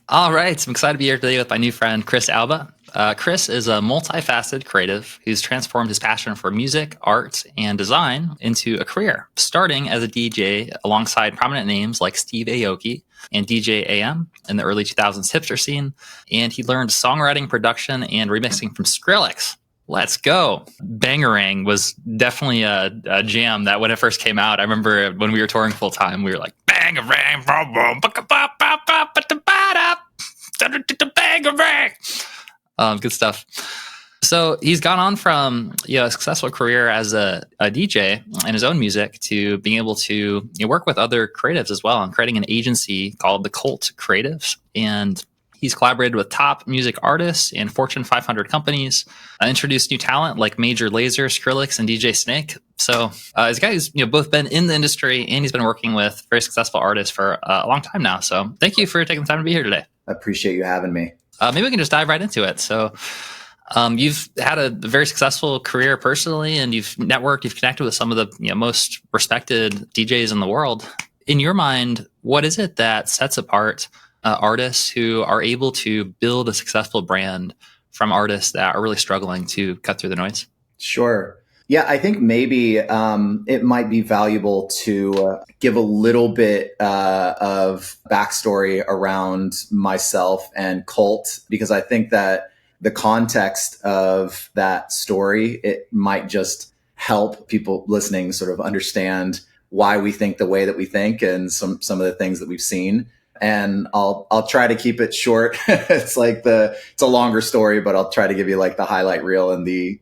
All right, so I'm excited to be here today with my new friend, Chris Alba. Chris is a multifaceted creative who's transformed his passion for music, art, and design into a career, starting as a DJ alongside prominent names like Steve Aoki and DJ AM in the early 2000s hipster scene. And he learned songwriting, production, and remixing from Skrillex. Let's go. Bangarang was definitely a jam that when it first came out, I remember when we were touring full time, we were like, Bangarang, boom, boom, Bangarang. Good stuff. So he's gone on from a successful career as a DJ and his own music to being able to work with other creatives as well and creating an agency called the Cult Creatives. And he's collaborated with top music artists and Fortune 500 companies, introduced new talent like Major Lazer, Skrillex, and DJ Snake. So this guy who's both been in the industry and he's been working with very successful artists for a long time now. So thank you for taking the time to be here today. I appreciate you having me. Maybe we can just dive right into it. So you've had a very successful career personally, and you've networked, you've connected with some of the most respected DJs in the world. In your mind, what is it that sets apart artists who are able to build a successful brand from artists that are really struggling to cut through the noise? Sure. Yeah, I think maybe it might be valuable to give a little bit of backstory around myself and Cult, because I think that the context of that story, it might just help people listening sort of understand why we think the way that we think and some of the things that we've seen. And I'll try to keep it short. It's a longer story, but I'll try to give you like the highlight reel and the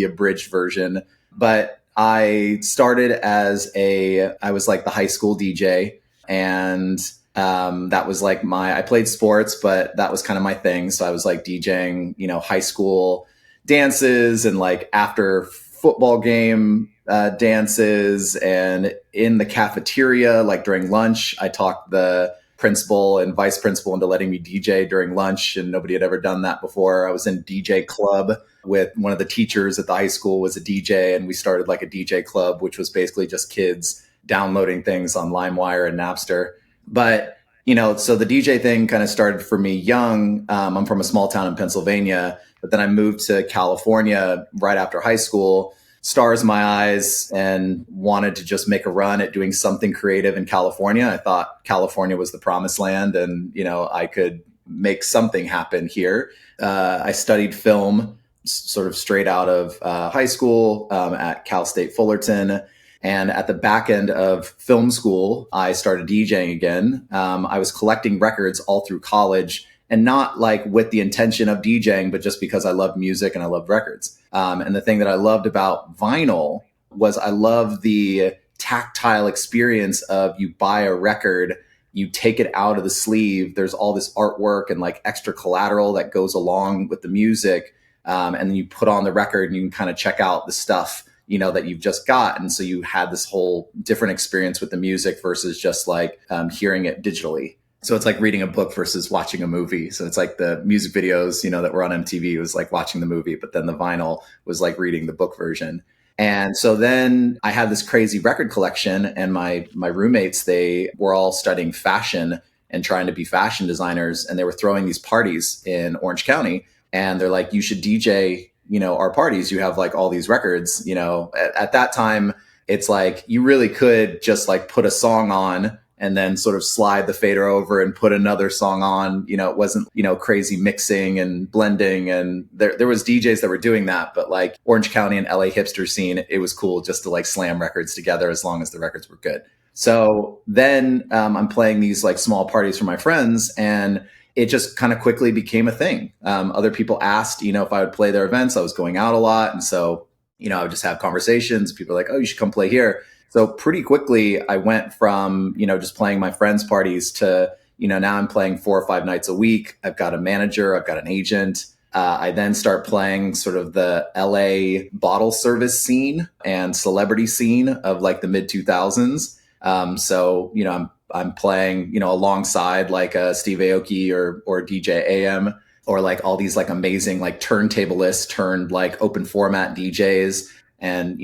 abridged version. But I started I was like the high school DJ, and that was like I played sports, but that was kind of my thing. So I was like DJing, high school dances and like after football game dances, and in the cafeteria, like during lunch, I talked the principal and vice principal into letting me DJ during lunch, and nobody had ever done that before. I was in DJ club with one of the teachers at the high school was a DJ, and we started like a DJ club, which was basically just kids downloading things on LimeWire and Napster. But, so the DJ thing kind of started for me young. I'm from a small town in Pennsylvania, but then I moved to California right after high school, stars in my eyes, and wanted to just make a run at doing something creative in California. I thought California was the promised land, and, I could make something happen here. I studied film sort of straight out of high school at Cal State Fullerton. And at the back end of film school, I started DJing again. I was collecting records all through college, and not like with the intention of DJing, but just because I loved music and I loved records. And the thing that I loved about vinyl was I loved the tactile experience of you buy a record, you take it out of the sleeve, there's all this artwork and like extra collateral that goes along with the music. And then you put on the record and you can kind of check out the stuff that you've just got. And so you had this whole different experience with the music versus just like hearing it digitally. So it's like reading a book versus watching a movie. So it's like the music videos, that were on MTV was like watching the movie, but then the vinyl was like reading the book version. And so then I had this crazy record collection, and my roommates, they were all studying fashion and trying to be fashion designers. And they were throwing these parties in Orange County. And they're like, you should DJ our parties. You have like all these records, at that time, it's like you really could just like put a song on and then sort of slide the fader over and put another song on. It wasn't, crazy mixing and blending. And there was DJs that were doing that, but like Orange County and LA hipster scene, it was cool just to like slam records together as long as the records were good. So then I'm playing these like small parties for my friends, and it just kind of quickly became a thing. Other people asked, if I would play their events. I was going out a lot. And so, I would just have conversations. People are like, oh, you should come play here. So pretty quickly, I went from, just playing my friends' parties to, now I'm playing 4 or 5 nights a week. I've got a manager. I've got an agent. I then start playing sort of the LA bottle service scene and celebrity scene of like the mid 2000s. So, I'm playing, alongside like a Steve Aoki or DJ AM, or like all these like amazing like turntablists turned like open format DJs, and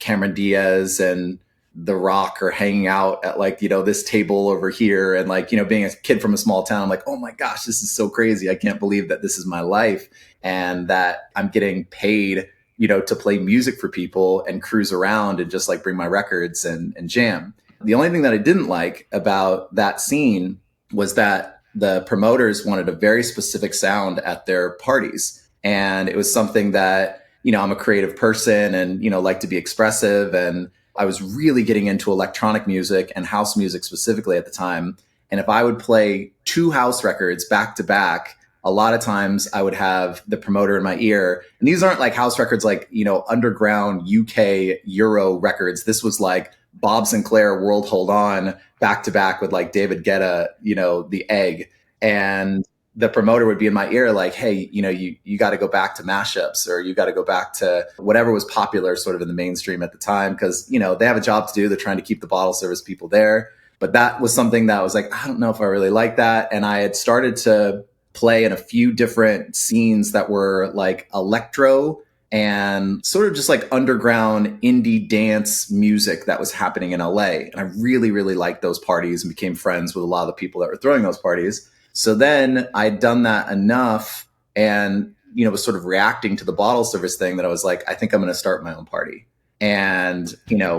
Cameron Diaz and The Rock or hanging out at like, this table over here. And like, being a kid from a small town, I'm like, oh my gosh, this is so crazy. I can't believe that this is my life and that I'm getting paid, to play music for people and cruise around and just like bring my records and jam. The only thing that I didn't like about that scene was that the promoters wanted a very specific sound at their parties. And it was something that, I'm a creative person and, like to be expressive. And I was really getting into electronic music and house music specifically at the time. And if I would play 2 house records back to back, a lot of times I would have the promoter in my ear. And these aren't like house records, like, underground UK Euro records. This was like Bob Sinclair, World Hold On, back to back with like David Guetta, The Egg. And the promoter would be in my ear like, hey, you got to go back to mashups, or you got to go back to whatever was popular sort of in the mainstream at the time. Cause, they have a job to do. They're trying to keep the bottle service people there. But that was something that I was like, I don't know if I really like that. And I had started to play in a few different scenes that were like electro and sort of just like underground indie dance music that was happening in LA. And I really, really liked those parties and became friends with a lot of the people that were throwing those parties. So then I'd done that enough and, was sort of reacting to the bottle service thing that I was like, I think I'm going to start my own party. And,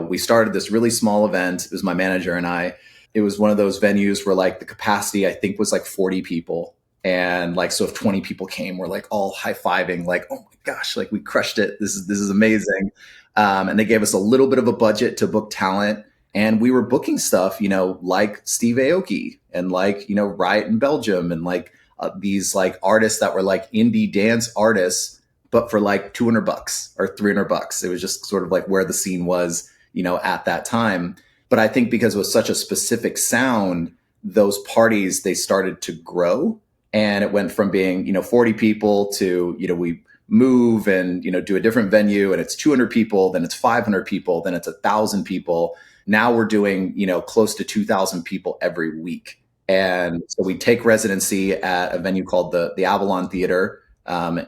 we started this really small event. It was my manager and I. It was one of those venues where like the capacity, I think, was like 40 people. And like, so if 20 people came, we're like all high-fiving, like, oh my gosh, like we crushed it. This is amazing. And they gave us a little bit of a budget to book talent. And we were booking stuff, like Steve Aoki and like, Riot in Belgium and like these like artists that were like indie dance artists, but for like $200 or $300. It was just sort of like where the scene was, at that time. But I think because it was such a specific sound, those parties, they started to grow. And it went from being, 40 people to, we move and, do a different venue and it's 200 people, then it's 500 people, then it's 1,000 people. Now we're doing, close to 2,000 people every week. And so we take residency at a venue called the Avalon Theater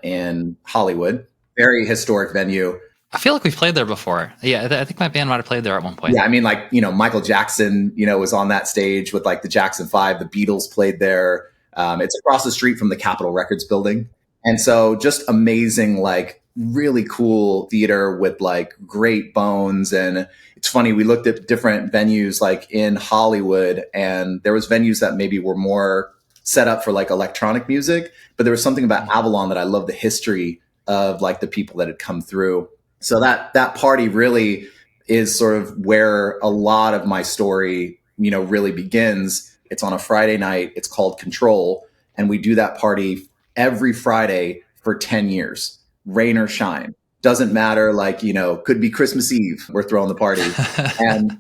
in Hollywood, very historic venue. I feel like we've played there before. Yeah, I think my band might have played there at one point. Yeah, I mean, like, Michael Jackson, was on that stage with like the Jackson 5. The Beatles played there. It's across the street from the Capitol Records building. And so just amazing, like really cool theater with like great bones. And it's funny, we looked at different venues like in Hollywood, and there was venues that maybe were more set up for like electronic music, but there was something about Avalon that I love the history of like the people that had come through. So that party really is sort of where a lot of my story, really begins. It's on a Friday night. It's called Control. And we do that party every Friday for 10 years, rain or shine. Doesn't matter. Like, could be Christmas Eve. We're throwing the party. And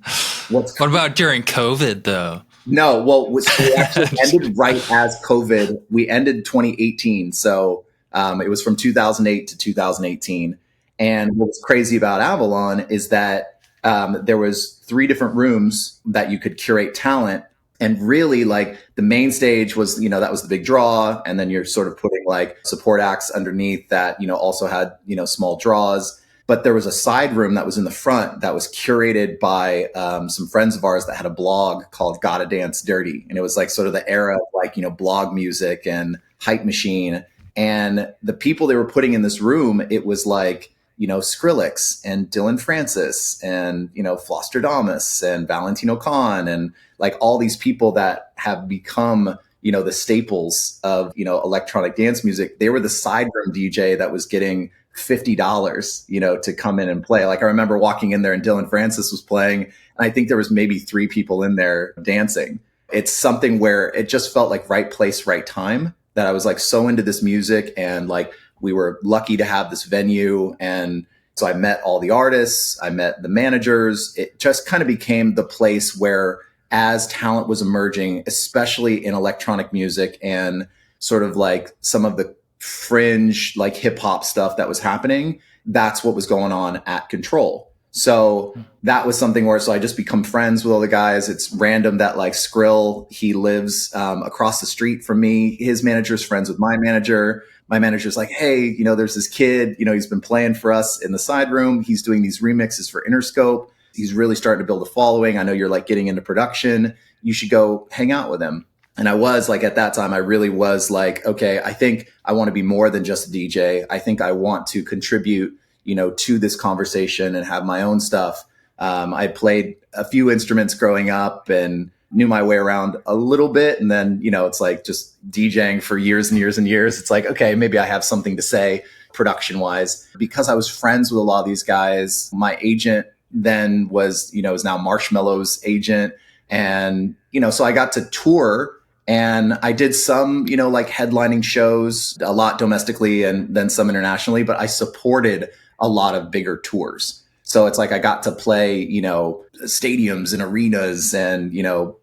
what about during COVID though? No, well, we actually ended right as COVID. We ended 2018. So it was from 2008 to 2018. And what was crazy about Avalon is that there was 3 different rooms that you could curate talent. And really, like the main stage was, that was the big draw. And then you're sort of putting like support acts underneath that, also had, small draws. But there was a side room that was in the front that was curated by some friends of ours that had a blog called Gotta Dance Dirty. And it was like sort of the era of like, blog music and Hype Machine. And the people they were putting in this room, it was like, Skrillex and Dylan Francis and, Flostradamus and Valentino Khan and like all these people that have become, the staples of, electronic dance music. They were the side room DJ that was getting $50, to come in and play. Like I remember walking in there and Dylan Francis was playing, and I think there was maybe 3 people in there dancing. It's something where it just felt like right place, right time, that I was like so into this music, and like we were lucky to have this venue. And so I met all the artists, I met the managers. It just kind of became the place where, as talent was emerging, especially in electronic music and sort of like some of the fringe like hip hop stuff that was happening, that's what was going on at Control. So that was something where, so I just become friends with all the guys. It's random that like Skrill, he lives across the street from me. His manager's friends with my manager. My manager's like, hey, there's this kid, he's been playing for us in the side room. He's doing these remixes for Interscope. He's really starting to build a following. I know you're like getting into production. You should go hang out with him. And I was like, at that time, I really was like, okay, I think I want to be more than just a DJ. I think I want to contribute, to this conversation and have my own stuff. I played a few instruments growing up and knew my way around a little bit. And then, it's like just DJing for years and years and years. It's like, okay, maybe I have something to say production wise. Because I was friends with a lot of these guys, my agent then is now Marshmello's agent. And, so I got to tour. And I did some, like headlining shows, a lot domestically and then some internationally, but I supported a lot of bigger tours. So it's like I got to play, stadiums and arenas and,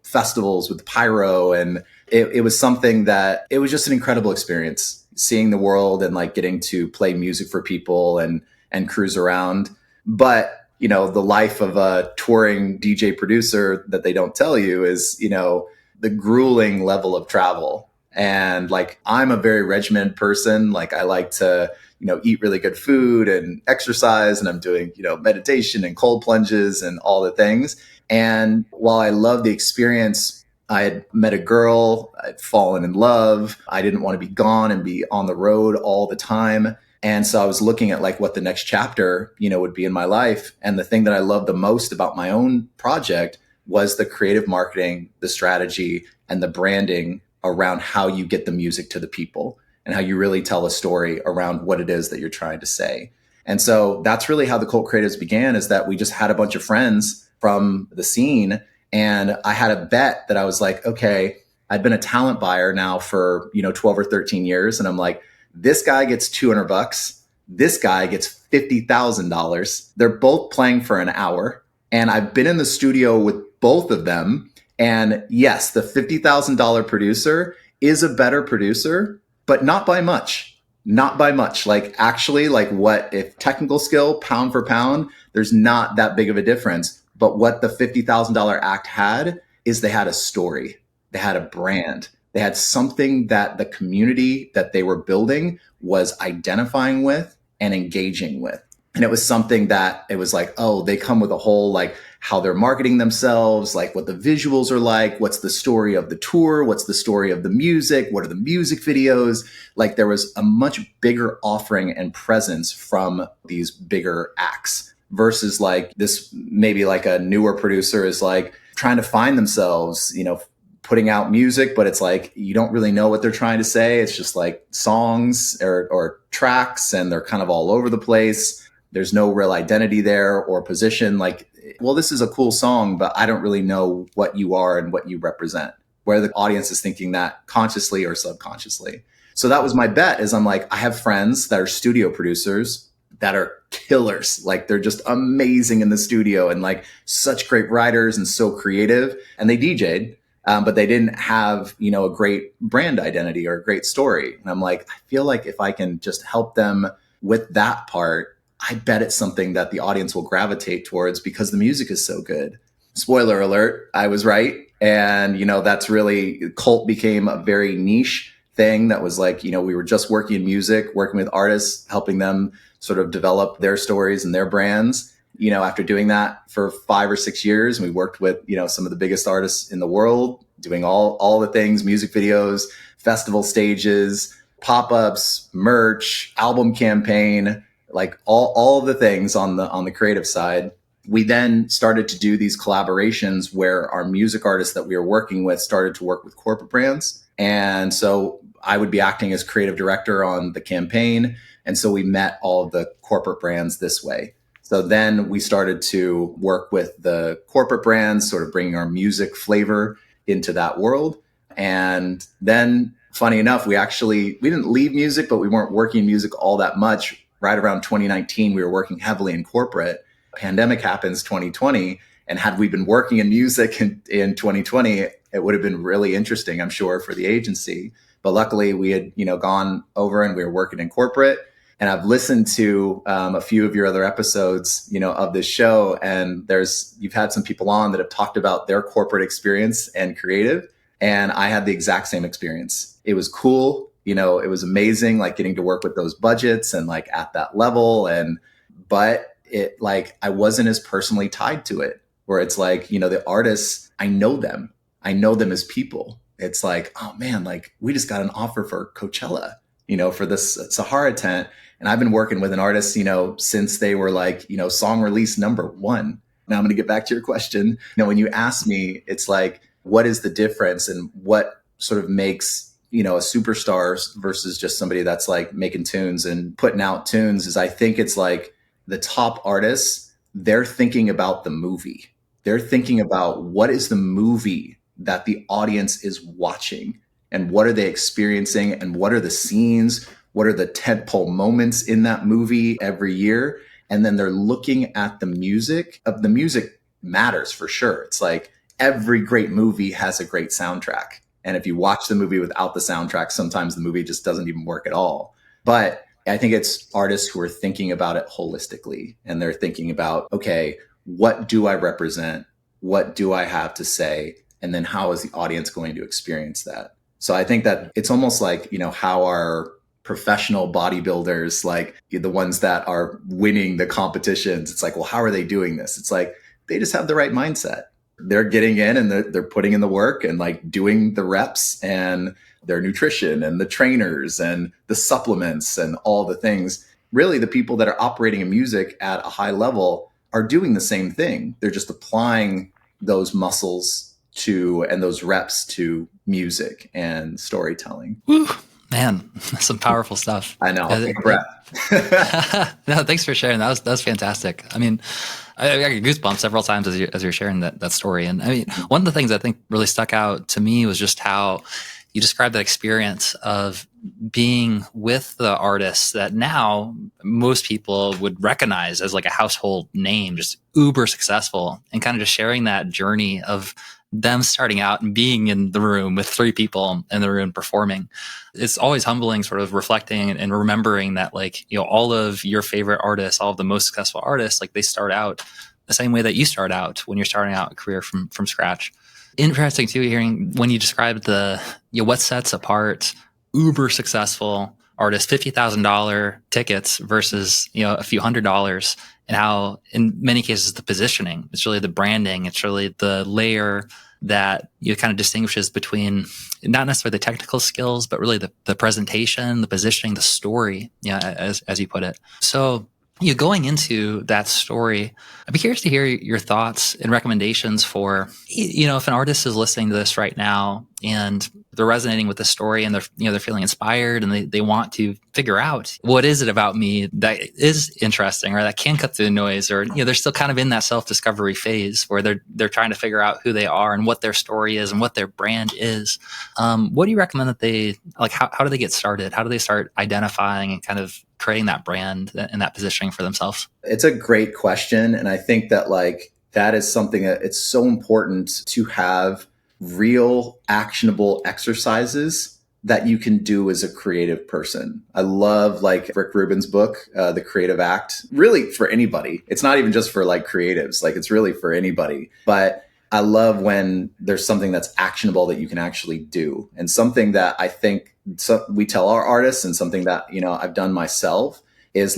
festivals with pyro. And it was something that it was just an incredible experience, seeing the world and like getting to play music for people and cruise around. But, the life of a touring DJ producer that they don't tell you is, the grueling level of travel. And like, I'm a very regimented person. Like I like to, eat really good food and exercise. And I'm doing, meditation and cold plunges and all the things. And while I love the experience, I had met a girl, I'd fallen in love. I didn't want to be gone and be on the road all the time. And so I was looking at like what the next chapter, would be in my life. And the thing that I loved the most about my own project was the creative marketing, the strategy, and the branding around how you get the music to the people and how you really tell a story around what it is that you're trying to say. And so that's really how the Cult Creatives began, is that we just had a bunch of friends from the scene. And I had a bet that I was like, okay, I'd been a talent buyer now for, 12 or 13 years. And I'm like, this guy gets $200. This guy gets $50,000. They're both playing for an hour. And I've been in the studio with both of them. And yes, the $50,000 producer is a better producer, but not by much. Not by much. Like actually, like what if technical skill, pound for pound, there's not that big of a difference. But what the $50,000 act had is they had a story. They had a brand. They had something that the community that they were building was identifying with and engaging with. And it was something that it was like, oh, they come with a whole, like how they're marketing themselves, like what the visuals are like, what's the story of the tour, what's the story of the music, what are the music videos? Like there was a much bigger offering and presence from these bigger acts versus like this, maybe like a newer producer is like trying to find themselves, putting out music, but it's like, you don't really know what they're trying to say. It's just like songs or tracks, and they're kind of all over the place. There's no real identity there or position. Like, well, this is a cool song, but I don't really know what you are and what you represent, where the audience is thinking that consciously or subconsciously. So that was my bet, is I'm like, I have friends that are studio producers that are killers. Like they're just amazing in the studio and like such great writers and so creative, and they DJ'd. But they didn't have, a great brand identity or a great story. And I'm like, I feel like if I can just help them with that part, I bet it's something that the audience will gravitate towards because the music is so good. Spoiler alert, I was right. And, that's really, Cult became a very niche thing that was like, we were just working in music, working with artists, helping them sort of develop their stories and their brands. After doing that for 5 or 6 years, we worked with, some of the biggest artists in the world, doing all the things, music videos, festival stages, pop-ups, merch, album campaign, like all of the things on the creative side. We then started to do these collaborations where our music artists that we were working with started to work with corporate brands. And so I would be acting as creative director on the campaign. And so we met all of the corporate brands this way. So then we started to work with the corporate brands, sort of bringing our music flavor into that world. And then, funny enough, we didn't leave music, but we weren't working music all that much. Right around 2019, we were working heavily in corporate. Pandemic happens 2020. And had we been working in music in 2020, it would have been really interesting, I'm sure, for the agency. But luckily we had, gone over and we were working in corporate. And I've listened to a few of your other episodes, of this show. And you've had some people on that have talked about their corporate experience and creative. And I had the exact same experience. It was cool. It was amazing, like getting to work with those budgets and like at that level. But it like I wasn't as personally tied to it, where it's like, the artists, I know them. I know them as people. It's like, oh man, like we just got an offer for Coachella, for this Sahara tent. And I've been working with an artist, since they were like, song release #1. Now I'm going to get back to your question. When you ask me, it's like, what is the difference and what sort of makes, a superstar versus just somebody that's like making tunes and putting out tunes is I think it's like the top artists, they're thinking about the movie. They're thinking about what is the movie that the audience is watching and what are they experiencing and what are the scenes, what are the tentpole moments in that movie every year. And then they're looking at the music. The music matters for sure. It's like every great movie has a great soundtrack. And if you watch the movie without the soundtrack, sometimes the movie just doesn't even work at all. But I think it's artists who are thinking about it holistically. And they're thinking about, okay, what do I represent? What do I have to say? And then how is the audience going to experience that? So I think that it's almost like, how our professional bodybuilders, like the ones that are winning the competitions, it's like, well, how are they doing this? It's like, they just have the right mindset. They're getting in and they're putting in the work and like doing the reps and their nutrition and the trainers and the supplements and all the things. Really, the people that are operating in music at a high level are doing the same thing. They're just applying those muscles and those reps to music and storytelling. Woo, man, that's some powerful stuff. I know. Take a breath. No, thanks for sharing. That was fantastic. I mean, I got goosebumps several times as you're sharing that story. And I mean, one of the things I think really stuck out to me was just how you described that experience of being with the artists that now most people would recognize as like a household name, just uber successful, and kind of just sharing that journey of them starting out and being in the room with 3 people in the room performing. It's always humbling, sort of reflecting and remembering that, like, all of your favorite artists, all of the most successful artists, like they start out the same way that you start out when you're starting out a career from scratch. Interesting too, hearing when you described what sets apart uber successful artists, $50,000 tickets versus, a few $100s, and how in many cases the positioning, it's really the branding, it's really the layer that kind of distinguishes between not necessarily the technical skills, but really the presentation, the positioning, the story, as you put it. So going into that story, I'd be curious to hear your thoughts and recommendations for, if an artist is listening to this right now and they're resonating with the story and they're feeling inspired and they want to figure out what is it about me that is interesting or that can cut through the noise, or, they're still kind of in that self-discovery phase where they're trying to figure out who they are and what their story is and what their brand is. What do you recommend that they, like, how do they get started? How do they start identifying and kind of creating that brand and that positioning for themselves? It's a great question. And I think that that is something that it's so important to have real actionable exercises that you can do as a creative person. I love Rick Rubin's book, The Creative Act, really for anybody. It's not even just for creatives, it's really for anybody. But I love when there's something that's actionable that you can actually do. And something that I think we tell our artists, and something that, I've done myself, is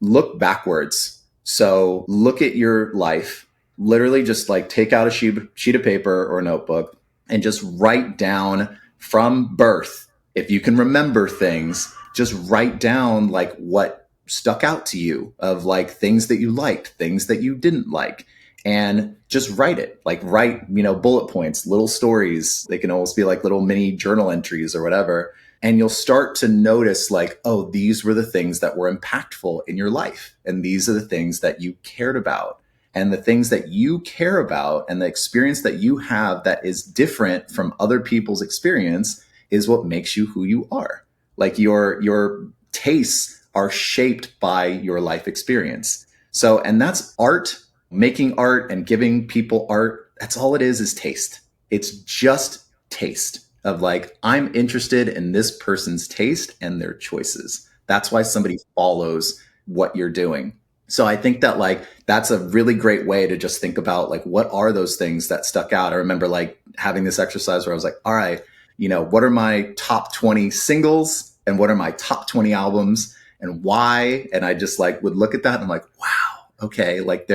look backwards. So look at your life, literally just take out a sheet of paper or a notebook and just write down from birth. If you can remember things, just write down what stuck out to you of things that you liked, things that you didn't like. And just write it, write, bullet points, little stories. They can almost be little mini journal entries or whatever. And you'll start to notice oh, these were the things that were impactful in your life. And these are the things that you cared about. And the things that you care about and the experience that you have that is different from other people's experience is what makes you who you are. Your tastes are shaped by your life experience. So, and that's art. Making art and giving people art, that's all it is taste. It's just taste of I'm interested in this person's taste and their choices. That's why somebody follows what you're doing. So I think that that's a really great way to just think about what are those things that stuck out. I remember having this exercise where I was all right, what are my top 20 singles and what are my top 20 albums and why? And I just would look at that and I'm wow. okay, like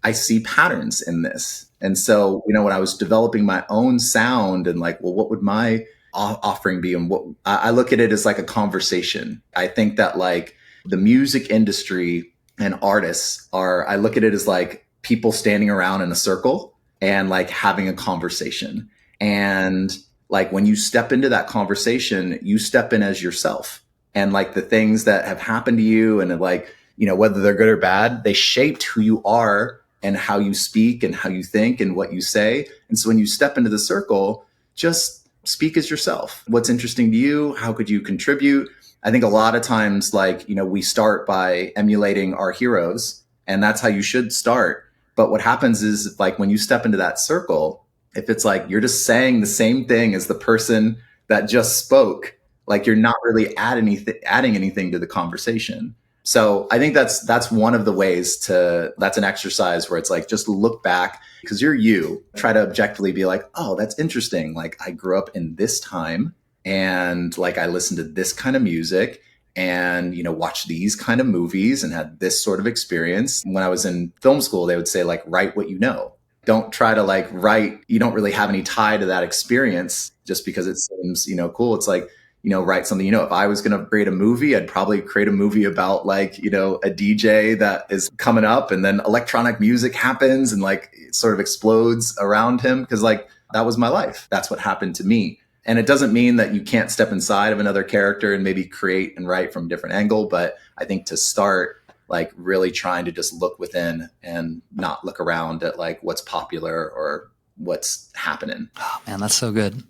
I see patterns in this. And so, when I was developing my own sound and like, well, what would my offering be? And what I look at it as like a conversation. I think that like the music industry and artists I look at it as like people standing around in a circle and like having a conversation. And like when you step into that conversation, you step in as yourself. And like the things that have happened to you and like, whether they're good or bad, they shaped who you are and how you speak and how you think and what you say. And so when you step into the circle, just speak as yourself. What's interesting to you? How could you contribute? I think a lot of times, like, we start by emulating our heroes, and that's how you should start. But what happens is, like, when you step into that circle, if it's like you're just saying the same thing as the person that just spoke, like you're not really adding anything to the conversation. So I think that's one of the ways that's an exercise where it's like, just look back because you try to objectively be like, oh, that's interesting. Like I grew up in this time and like I listened to this kind of music and, watched these kind of movies and had this sort of experience. When I was in film school, they would say like, write what you know. Don't try to like write. You don't really have any tie to that experience just because it seems, cool. It's like, write something, if I was going to create a movie, I'd probably create a movie about like, a DJ that is coming up and then electronic music happens and like it sort of explodes around him. Cause like that was my life. That's what happened to me. And it doesn't mean that you can't step inside of another character and maybe create and write from a different angle. But I think to start, like really trying to just look within and not look around at like what's popular or what's happening. Oh man, that's so good.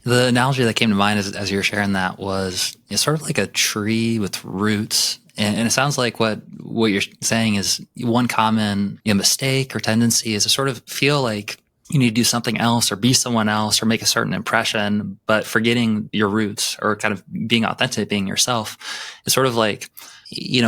The analogy that came to mind as you were sharing that was it's sort of like a tree with roots. And it sounds like what you're saying is one common mistake or tendency is to sort of feel like you need to do something else or be someone else or make a certain impression, but forgetting your roots or kind of being authentic, being yourself. It's sort of like,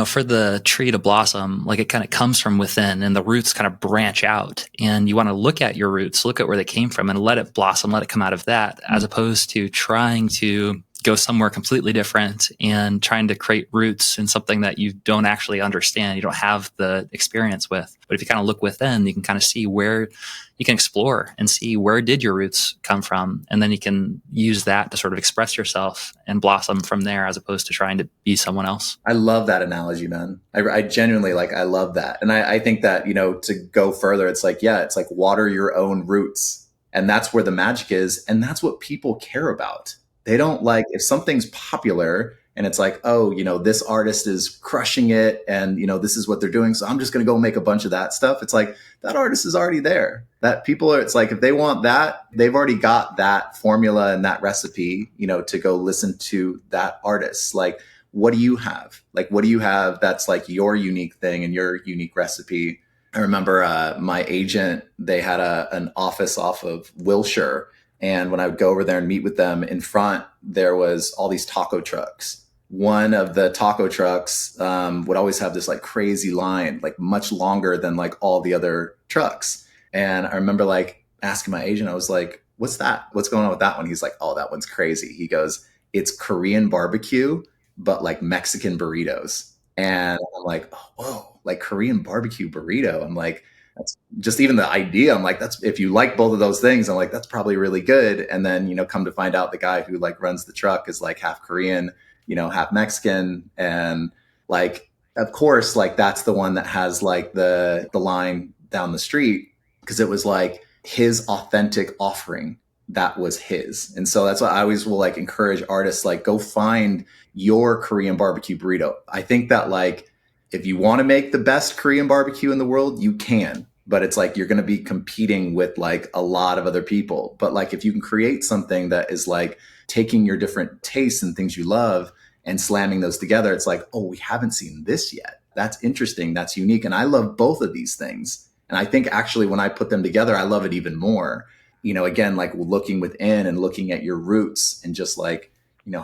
for the tree to blossom, like it kind of comes from within and the roots kind of branch out, and you want to look at your roots, look at where they came from and let it blossom, let it come out of that, as opposed to trying to go somewhere completely different and trying to create roots in something that you don't actually understand, you don't have the experience with. But if you kind of look within, you can kind of see where you can explore and see where did your roots come from. And then you can use that to sort of express yourself and blossom from there, as opposed to trying to be someone else. I love that analogy, man. I genuinely I love that. And I think that, to go further, it's like, it's like water your own roots. And that's where the magic is. And that's what people care about. They don't like if something's popular and it's like, oh, this artist is crushing it and, this is what they're doing. So I'm just going to go make a bunch of that stuff. It's like that artist is already there. That people are, it's like if they want that, they've already got that formula and that recipe, to go listen to that artist. Like, what do you have? Like, what do you have that's like your unique thing and your unique recipe? I remember my agent, they had an office off of Wilshire. And when I would go over there and meet with them, in front, there was all these taco trucks. One of the taco trucks would always have this like crazy line, like much longer than like all the other trucks. And I remember like asking my agent, I was like, what's that? What's going on with that one? He's like, oh, that one's crazy. He goes, it's Korean barbecue, but like Mexican burritos. And I'm like, oh, whoa, like Korean barbecue burrito. I'm like, that's just even the idea. I'm like, that's if you like both of those things, I'm like, that's probably really good. And then, come to find out the guy who like runs the truck is like half Korean, half Mexican. And like, of course, like that's the one that has like the line down the street because it was like his authentic offering. That was his. And so that's why I always will like encourage artists, like go find your Korean barbecue burrito. I think that like, if you want to make the best Korean barbecue in the world, you can, but it's like, you're going to be competing with like a lot of other people. But like, if you can create something that is like taking your different tastes and things you love and slamming those together, it's like, oh, we haven't seen this yet. That's interesting. That's unique. And I love both of these things. And I think actually when I put them together, I love it even more, again, like looking within and looking at your roots and just like,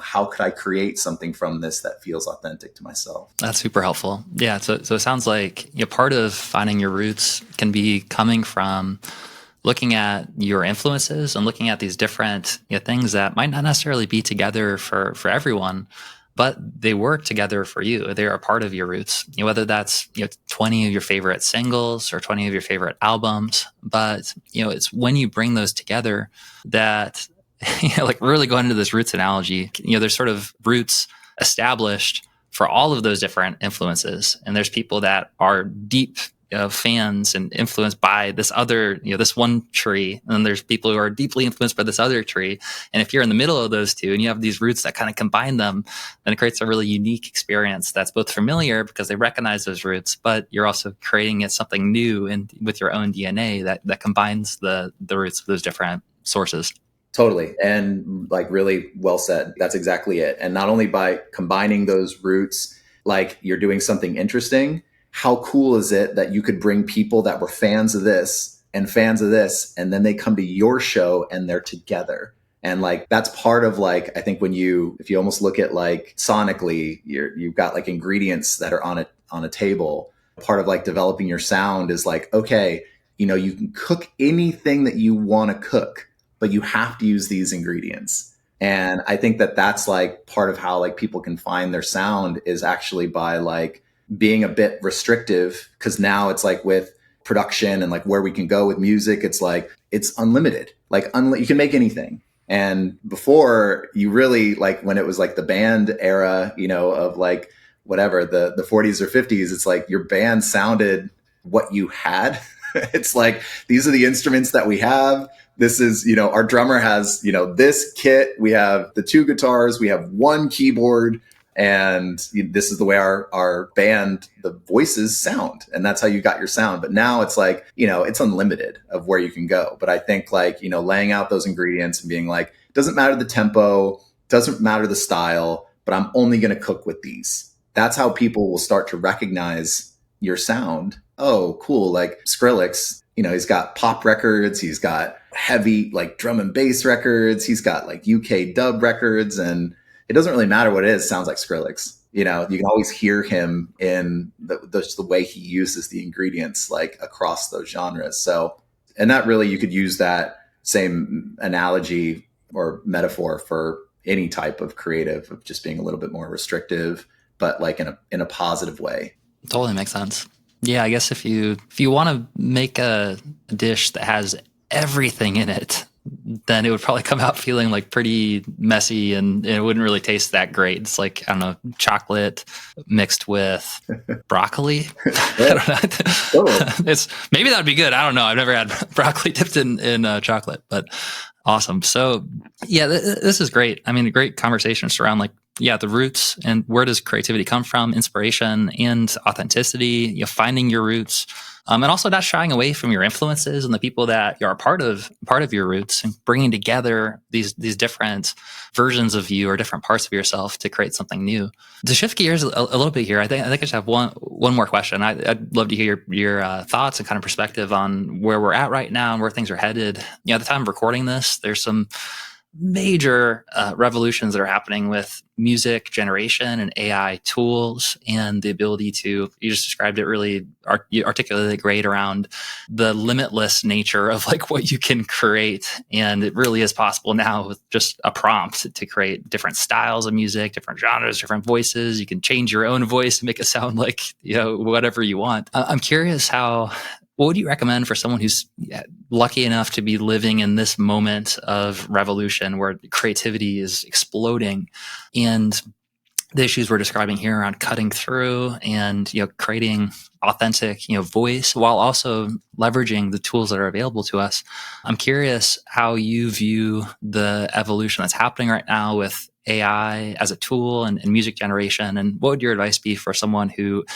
how could I create something from this that feels authentic to myself? That's super helpful. Yeah. So it sounds like part of finding your roots can be coming from looking at your influences and looking at these different things that might not necessarily be together for everyone, but they work together for you. They're a part of your roots, whether that's 20 of your favorite singles or 20 of your favorite albums. But it's when you bring those together that like really going into this roots analogy, there's sort of roots established for all of those different influences, and there's people that are deep fans and influenced by this other, this one tree. And then there's people who are deeply influenced by this other tree. And if you're in the middle of those two and you have these roots that kind of combine them, then it creates a really unique experience that's both familiar because they recognize those roots, but you're also creating it something new and with your own DNA that combines the roots of those different sources. Totally. And like really well said. That's exactly it. And not only by combining those roots, like you're doing something interesting. How cool is it that you could bring people that were fans of this and fans of this, and then they come to your show and they're together. And like, that's part of like, I think if you almost look at like sonically, you've got like ingredients that are on a table. Part of like developing your sound is like, okay, you can cook anything that you want to cook, but you have to use these ingredients. And I think that that's like part of how like people can find their sound is actually by like being a bit restrictive, because now it's like with production and like where we can go with music, it's like it's unlimited. Like you can make anything. And before, you really like when it was like the band era, of like whatever the 40s or 50s, it's like your band sounded what you had. It's like, these are the instruments that we have. This is, our drummer has, this kit. We have the 2 guitars. We have 1 keyboard. And this is the way our band, the voices sound. And that's how you got your sound. But now it's like, it's unlimited of where you can go. But I think like, laying out those ingredients and being like, doesn't matter the tempo, doesn't matter the style, but I'm only going to cook with these. That's how people will start to recognize your sound. Oh, cool. Like Skrillex, he's got pop records. He's got heavy like drum and bass records. He's got like UK dub records, and it doesn't really matter what it is. It sounds like Skrillex. You can always hear him in the way he uses the ingredients like across those genres. So, and that really, you could use that same analogy or metaphor for any type of creative, of just being a little bit more restrictive, but like in a positive way. Totally makes sense. Yeah, I guess if you want to make a dish that has everything in it, then it would probably come out feeling like pretty messy and it wouldn't really taste that great. It's like, I don't know, chocolate mixed with broccoli. I don't know. Maybe that would be good. I don't know. I've never had broccoli dipped in chocolate, but awesome. So yeah, this is great. I mean, a great conversation around like, the roots and where does creativity come from, inspiration and authenticity, finding your roots, and also not shying away from your influences and the people that are part of your roots, and bringing together these different versions of you or different parts of yourself to create something new. To shift gears a little bit here, I think I just have one more question. I'd love to hear your thoughts and kind of perspective on where we're at right now and where things are headed. At the time of recording this, there's some major revolutions that are happening with music generation and AI tools, and the ability to, you just described it really, you articulated it great around the limitless nature of like what you can create. And it really is possible now with just a prompt to create different styles of music, different genres, different voices. You can change your own voice and make it sound like, whatever you want. I'm curious what would you recommend for someone who's lucky enough to be living in this moment of revolution where creativity is exploding, and the issues we're describing here around cutting through and creating authentic voice while also leveraging the tools that are available to us? I'm curious how you view the evolution that's happening right now with AI as a tool and music generation, and what would your advice be for someone who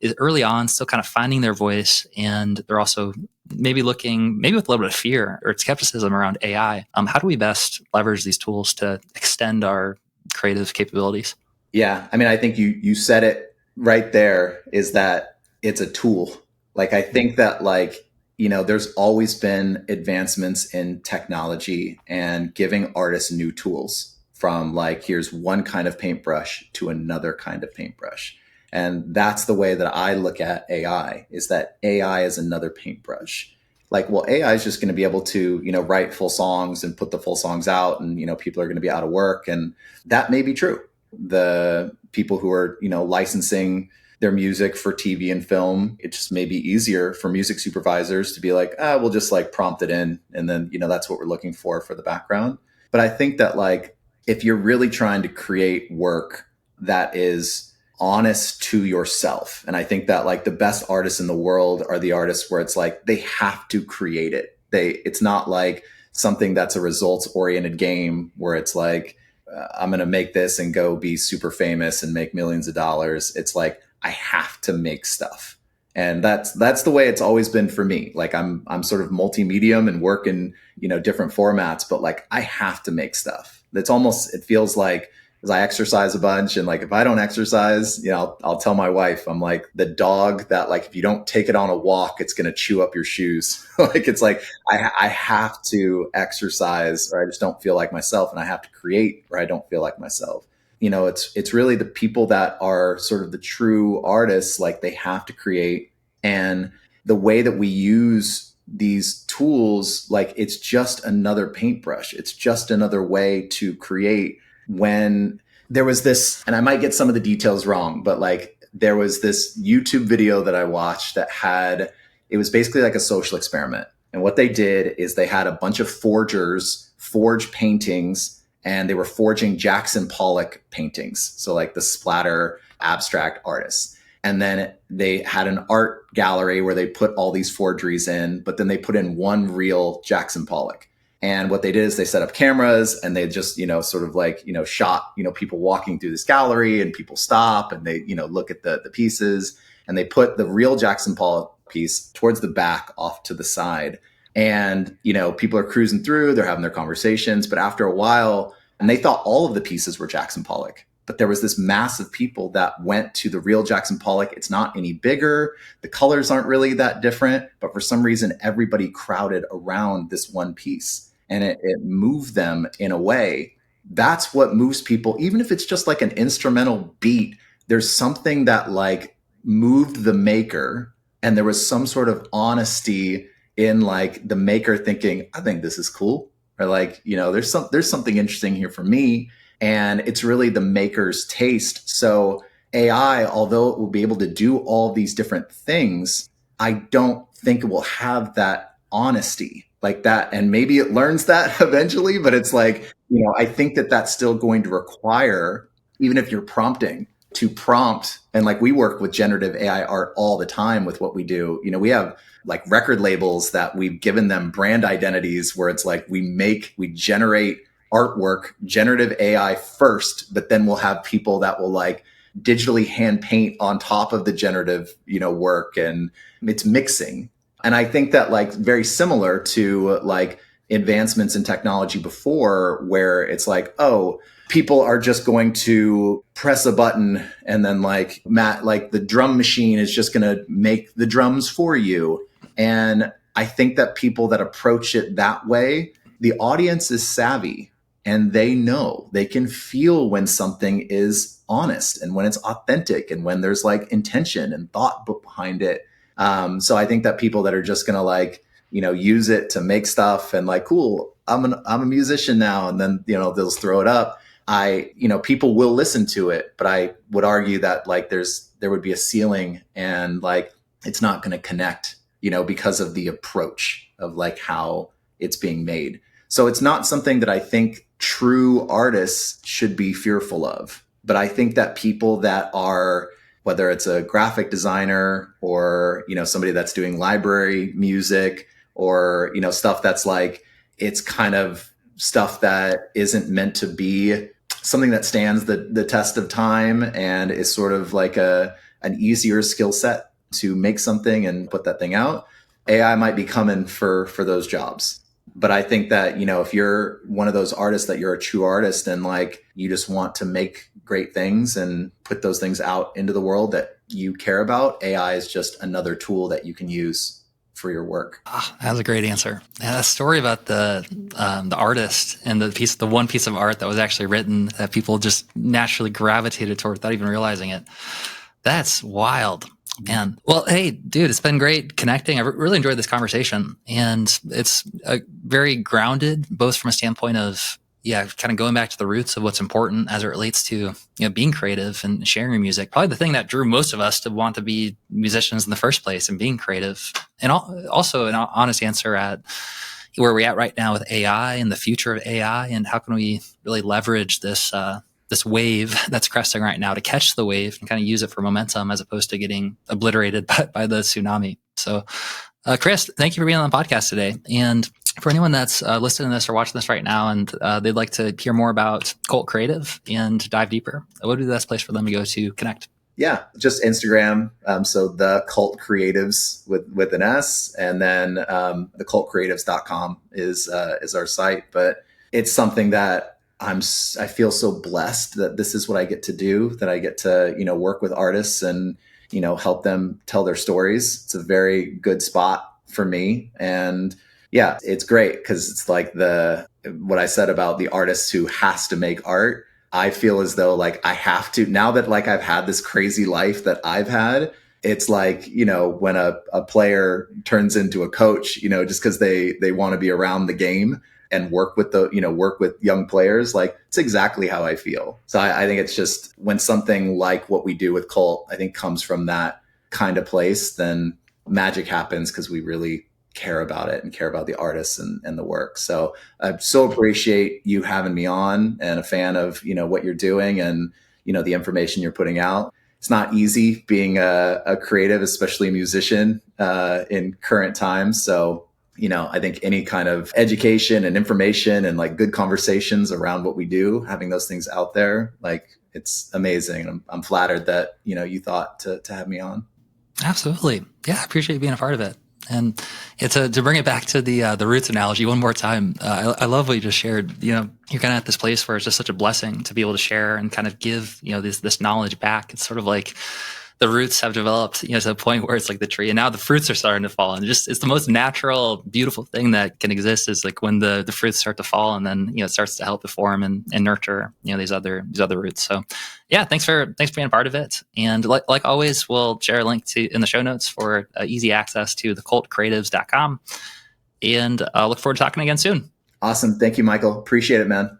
is early on still kind of finding their voice, and they're also maybe looking with a little bit of fear or skepticism around AI? How do we best leverage these tools to extend our creative capabilities? Yeah, I mean, I think you said it right there, is that it's a tool. Like, I think that like, there's always been advancements in technology and giving artists new tools, from like, here's one kind of paintbrush to another kind of paintbrush. And that's the way that I look at AI, is that AI is another paintbrush. Like, well, AI is just going to be able to, write full songs and put the full songs out, and, people are going to be out of work. And that may be true. the people who are, licensing their music for TV and film. It just may be easier for music supervisors to be like, we'll just like prompt it in. And then, that's what we're looking for the background. But I think that like, if you're really trying to create work that is honest to yourself, and I think that like the best artists in the world are the artists where it's like, they have to create it. It's not like something that's a results oriented game where it's like, I'm going to make this and go be super famous and make millions of dollars. It's like, I have to make stuff. And that's the way it's always been for me. Like I'm sort of multi-medium and work in, different formats, but like I have to make stuff. It feels like, as I exercise a bunch, and like if I don't exercise, I'll tell my wife, I'm like the dog that like if you don't take it on a walk, it's going to chew up your shoes. Like it's like I have to exercise, or I just don't feel like myself, and I have to create, or I don't feel like myself. It's really the people that are sort of the true artists, like they have to create. And the way that we use these tools, like it's just another paintbrush. It's just another way to create. When there was this, and I might get some of the details wrong, but like there was this YouTube video that I watched it was basically like a social experiment. And what they did is they had a bunch of forgers forge paintings, and they were forging Jackson Pollock paintings. So like the splatter abstract artists. And then they had an art gallery where they put all these forgeries in, but then they put in one real Jackson Pollock. And what they did is they set up cameras, and they just, sort of like, shot, people walking through this gallery, and people stop and they, look at the pieces, and they put the real Jackson Pollock piece towards the back off to the side. And, people are cruising through, they're having their conversations, but after a while, and they thought all of the pieces were Jackson Pollock. But there was this mass of people that went to the real Jackson Pollock. It's not any bigger. The colors aren't really that different. But for some reason, everybody crowded around this one piece. And it moved them in a way. That's what moves people. Even if it's just like an instrumental beat, there's something that like moved the maker. And there was some sort of honesty in like the maker thinking, I think this is cool. Or like, there's something interesting here for me. And it's really the maker's taste. So AI, although it will be able to do all these different things, I don't think it will have that honesty like that. And maybe it learns that eventually, but it's like, I think that that's still going to require, even if you're prompting, to prompt. And like we work with generative AI art all the time with what we do. We have like record labels that we've given them brand identities where it's like we generate artwork, generative AI first, but then we'll have people that will like digitally hand paint on top of the generative, work, and it's mixing. And I think that like very similar to like advancements in technology before, where it's like, oh, people are just going to press a button and then like the drum machine is just going to make the drums for you. And I think that people that approach it that way, the audience is savvy. And they can feel when something is honest and when it's authentic and when there's like intention and thought behind it. So I think that people that are just going to like, use it to make stuff and like, cool, I'm a musician now. And then, they'll throw it up. People will listen to it, but I would argue that like there would be a ceiling and like, it's not going to connect, because of the approach of like how it's being made. So it's not something that I think true artists should be fearful of. But I think that people that are, whether it's a graphic designer or, somebody that's doing library music or, stuff that's like, it's kind of stuff that isn't meant to be something that stands the test of time and is sort of like an easier skill set to make something and put that thing out. AI might be coming for those jobs. But I think that, if you're one of those artists that you're a true artist and like you just want to make great things and put those things out into the world that you care about, AI is just another tool that you can use for your work. That was a great answer. And that story about the artist and the one piece of art that was actually written that people just naturally gravitated toward without even realizing it. That's wild. Man. Well, hey, dude, it's been great connecting. I really enjoyed this conversation, and it's very grounded, both from a standpoint of yeah, kind of going back to the roots of what's important as it relates to being creative and sharing your music. Probably the thing that drew most of us to want to be musicians in the first place and being creative, and also an honest answer at where we're at right now with AI and the future of AI, and how can we really leverage this wave that's cresting right now to catch the wave and kind of use it for momentum as opposed to getting obliterated by the tsunami. So, Chris, thank you for being on the podcast today. And for anyone that's listening to this or watching this right now and they'd like to hear more about Cult Creative and dive deeper, what would be the best place for them to go to connect? Yeah, just Instagram. So the Cult Creatives with an S, and then thecultcreatives.com is our site. But it's something that I feel so blessed that this is what I get to do, that I get to, work with artists and, help them tell their stories. It's a very good spot for me. And yeah, it's great because it's like what I said about the artist who has to make art. I feel as though like I have to, now that like I've had this crazy life that I've had, it's like, when a player turns into a coach, just because they want to be around the game and work with work with young players, like it's exactly how I feel. So I think it's just when something like what we do with Cult, I think comes from that kind of place, then magic happens because we really care about it and care about the artists and the work. So I so appreciate you having me on, and a fan of, what you're doing and, the information you're putting out. It's not easy being a creative, especially a musician, in current times. So, I think any kind of education and information and like good conversations around what we do, having those things out there, like it's amazing. I'm flattered that, you thought to have me on. Absolutely. Yeah. I appreciate you being a part of it. And it's to bring it back to the roots analogy one more time. I love what you just shared. You're kind of at this place where it's just such a blessing to be able to share and kind of give, this knowledge back. It's sort of like the roots have developed, to the point where it's like the tree, and now the fruits are starting to fall. And it's the most natural, beautiful thing that can exist is like when the fruits start to fall, and then, it starts to help to form and nurture, these other roots. So yeah, thanks for being a part of it. And like always, we'll share a link in the show notes for easy access to thecultcreatives.com. And look forward to talking again soon. Awesome. Thank you, Michael. Appreciate it, man.